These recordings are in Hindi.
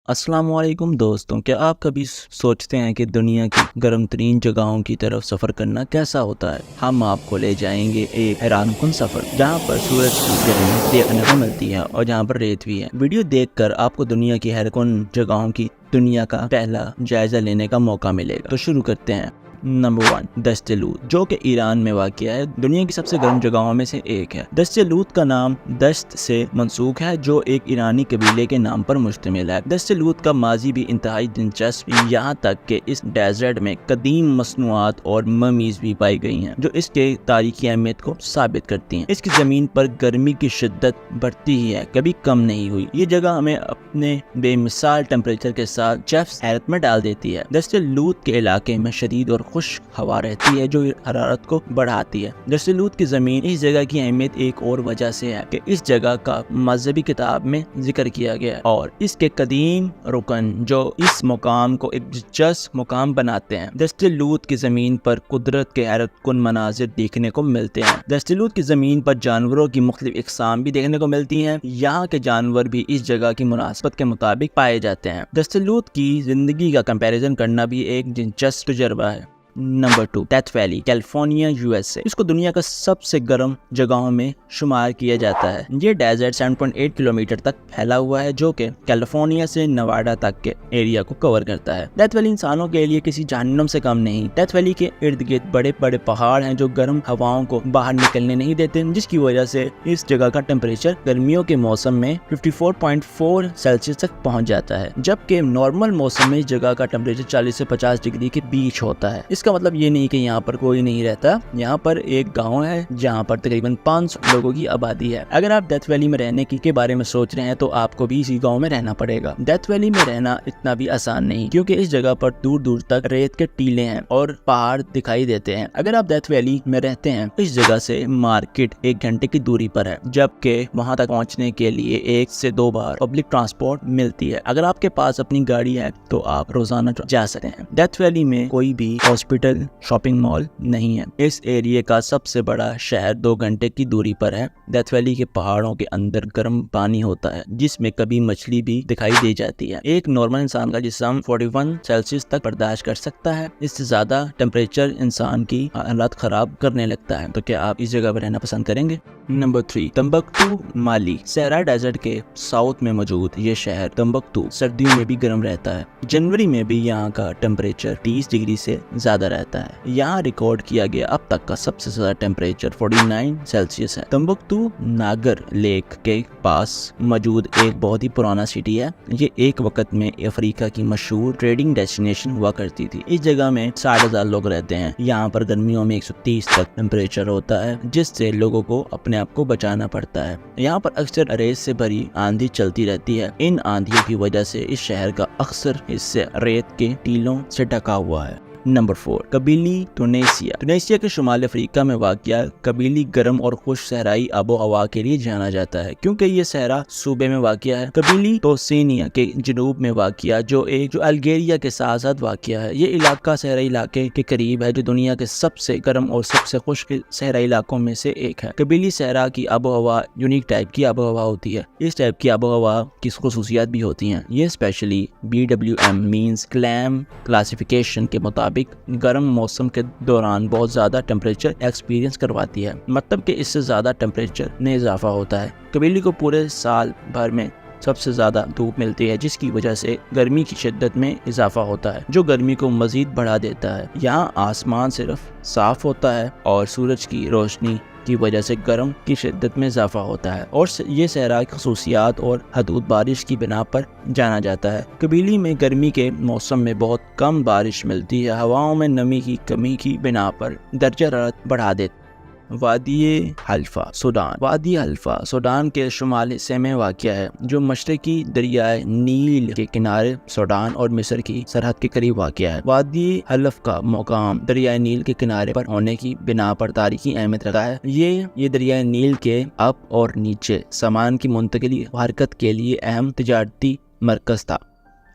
अस्सलामुअलैकुम दोस्तों, क्या आप कभी सोचते हैं कि दुनिया की गर्म तरीन जगहों की तरफ सफ़र करना कैसा होता है। हम आपको ले जाएंगे एक हैरानकुन सफ़र जहां पर सूरज की गर्मी देखने को मिलती है और जहां पर रेत भी है। वीडियो देखकर आपको दुनिया की हैरानकुन जगहों की दुनिया का पहला जायजा लेने का मौका मिलेगा। तो शुरू करते हैं। नंबर 1, दश्त लूत, जो कि ईरान में वाक़िया है। दुनिया की सबसे गर्म जगहों में से एक है। दश्त लूत का नाम दश्त से मंसूख है, जो एक ईरानी कबीले के नाम पर मुश्तमिल है। दश्त लूत का माजी भी इंतहाई दिलचस्प, यहाँ तक कि इस डेजर्ट में कदीम मसनूआत और ममीज भी पाई गई हैं, जो इसके तारीखी अहमियत को साबित करती हैं। इसकी ज़मीन पर गर्मी की शिद्दत बढ़ती ही है, कभी कम नहीं हुई। ये जगह हमें अपने बेमिसाल टेम्परेचर के साथ चेफ्स हैरत में डाल देती है। दश्त लूत के इलाके में शदीद और खुश्क हवा रहती है, जो हरारत को बढ़ाती है। दश्त लूत की जमीन इस जगह की अहमियत एक और वजह से है कि इस जगह का मजहबी किताब में जिक्र किया गया है और इसके कदीम रुकन जो इस मुकाम को एक दिलचस्प मुकाम बनाते हैं। दश्त लूत की जमीन पर कुदरत के हैरत कुन मनाजिर देखने को मिलते हैं। दश्त लूत की जमीन पर जानवरों की मुख्तलिफ इकसाम भी देखने को मिलती हैं। यहाँ के जानवर भी इस जगह की मुनासबत के मुताबिक पाए जाते हैं। दश्त लूत की जिंदगी का कंपैरिजन करना भी एक दिलचस्प तजुर्बा है। Number 2, death valley, California, USA. इसको दुनिया का सबसे गर्म जगहों में शुमार किया जाता है। ये डेजर्ट 7.8 किलोमीटर तक फैला हुआ है, जो कि कैलिफोर्निया से नवाडा तक के एरिया को कवर करता है। डेथ वैली इंसानों के लिए किसी जहन्नुम से कम नहीं। डेथ वैली के इर्द गिर्द बड़े बड़े पहाड़ हैं जो गर्म हवाओं को बाहर निकलने नहीं देते, जिसकी वजह से इस जगह का टेम्परेचर गर्मियों के मौसम में 54.4 सेल्सियस तक पहुँच जाता है, जबकि नॉर्मल मौसम में इस जगह का टेम्परेचर 40 से 50 डिग्री के बीच होता है। इसका मतलब ये नहीं कि यहाँ पर कोई नहीं रहता। यहाँ पर एक गांव है जहाँ पर तकरीबन 500 लोगों की आबादी है। अगर आप डेथ वैली में रहने के बारे में सोच रहे हैं तो आपको भी इसी गांव में रहना पड़ेगा। डेथ वैली में रहना इतना भी आसान नहीं, क्योंकि इस जगह पर दूर दूर तक रेत के टीले हैं और पहाड़ दिखाई देते हैं। अगर आप डेथ वैली में रहते हैं, इस जगह से मार्केट 1 घंटे की दूरी पर है, जबकि वहाँ तक पहुँचने के लिए 1 से 2 बार पब्लिक ट्रांसपोर्ट मिलती है। अगर आपके पास अपनी गाड़ी है तो आप रोजाना जा सकते हैं। डेथ वैली में कोई भी हॉस्पिटल, शॉपिंग मॉल नहीं है। इस एरिया का सबसे बड़ा शहर 2 घंटे की दूरी पर है। डेथ वैली के पहाड़ों के अंदर गर्म पानी होता है, जिसमें कभी मछली भी दिखाई दे जाती है। एक नॉर्मल इंसान का जिस्म 41 सेल्सियस तक बर्दाश्त कर सकता है। इससे ज्यादा टेम्परेचर इंसान की हालत खराब करने लगता है। तो क्या आप इस जगह पर रहना पसंद करेंगे? नंबर 3, तंबकतू, माली। सहरा डेजर्ट के साउथ में मौजूद ये शहर तंबकतू सर्दियों में भी गर्म रहता है। जनवरी में भी यहाँ का टेम्परेचर 30 डिग्री से ज्यादा रहता है। यहाँ रिकॉर्ड किया गया अब तक का सबसे ज्यादा टेम्परेचर 49 सेल्सियस है। तंबकतू नागर लेक के पास मौजूद एक बहुत ही पुराना सिटी है। ये एक वक्त में अफ्रीका की मशहूर ट्रेडिंग डेस्टिनेशन हुआ करती थी। इस जगह में 60,000 लोग रहते हैं। यहाँ पर गर्मियों में 130 तक टेम्परेचर होता है, जिससे लोगों को अपने आप को बचाना पड़ता है। यहाँ पर अक्सर रेत से भरी आंधी चलती रहती है। इन आंधियों की वजह से इस शहर का अक्सर हिस्से रेत के टीलों से ढका हुआ है। नंबर 4, कबीली, तुनीसिया। तुनीसिया के शुमाल अफ्रीका में वाक़िया कबीली गर्म और खुश सहराई आबो हवा के लिए जाना जाता है, क्योंकि ये सहरा सूबे में वाक़िया है। कबीली तोसिनिया के जनूब में वाक़िया, जो अल्जीरिया के साथ साथ वाक़िया है। ये इलाका सहराई इलाके के करीब है, जो दुनिया के सबसे गर्म और सबसे खुश्क सहराई इलाकों में से एक है। कबीली सहरा की आबो हवा यूनिक टाइप की आबो हवा होती है। इस टाइप की आबो हवा की खुसूसियात भी होती हैं। ये specially BWM means clam classification के मुताबिक गर्म मौसम के दौरान बहुत ज्यादा टेम्परेचर एक्सपीरियंस करवाती है, मतलब कि इससे ज्यादा टेम्परेचर में इजाफा होता है। कबीली को पूरे साल भर में सबसे ज्यादा धूप मिलती है, जिसकी वजह से गर्मी की शिद्दत में इजाफा होता है, जो गर्मी को मजीद बढ़ा देता है। यहाँ आसमान सिर्फ साफ होता है और सूरज की रोशनी की वजह से गर्म की शिद्दत में इजाफा होता है, और ये सहरा की खसूसियात और हदूद बारिश की बिना पर जाना जाता है। कबीली में गर्मी के मौसम में बहुत कम बारिश मिलती है। हवाओं में नमी की कमी की बिना पर दर्जा हरारत बढ़ा देती है। वादी हल्फा, सूडान। वादी हल्फा सूडान के शुमाल हिस्से में वाक़िया है, जो मशरकी दरियाए नील के किनारे सूडान और मिस्र की सरहद के करीब वाक़िया है। वादी हल्फ का मुकाम दरियाए नील के किनारे पर होने की बिना पर तारीखी अहमियत रखा है। ये दरियाए नील के अप और नीचे सामान की मुंतकिली हरकत के लिए अहम तिजारती मरकज था।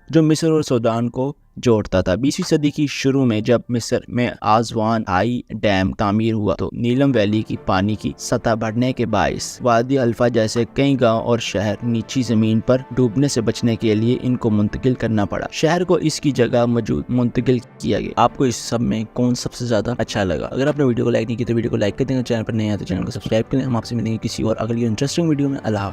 जो मिस्र और सूडान को जोड़ता था। 20वीं सदी की शुरू में जब मिस्र में आज़वान हाई डैम तामीर हुआ तो नीलम वैली की पानी की सतह बढ़ने के बायस वादी अल्फा जैसे कई गांव और शहर नीची जमीन पर डूबने से बचने के लिए इनको मुंतकिल करना पड़ा। शहर को इसकी जगह मौजूद मुंतकिल किया गया। आपको इस सब में कौन सबसे ज्यादा अच्छा लगा? अगर आपने वीडियो को लाइक नहीं किया तो वीडियो को लाइक कर देंगे, चैनल पर नए आए तो चैनल को सब्सक्राइब करें। हम आपसे मिलेंगे किसी और अगली इंटरेस्टिंग वीडियो में। अल्लाह।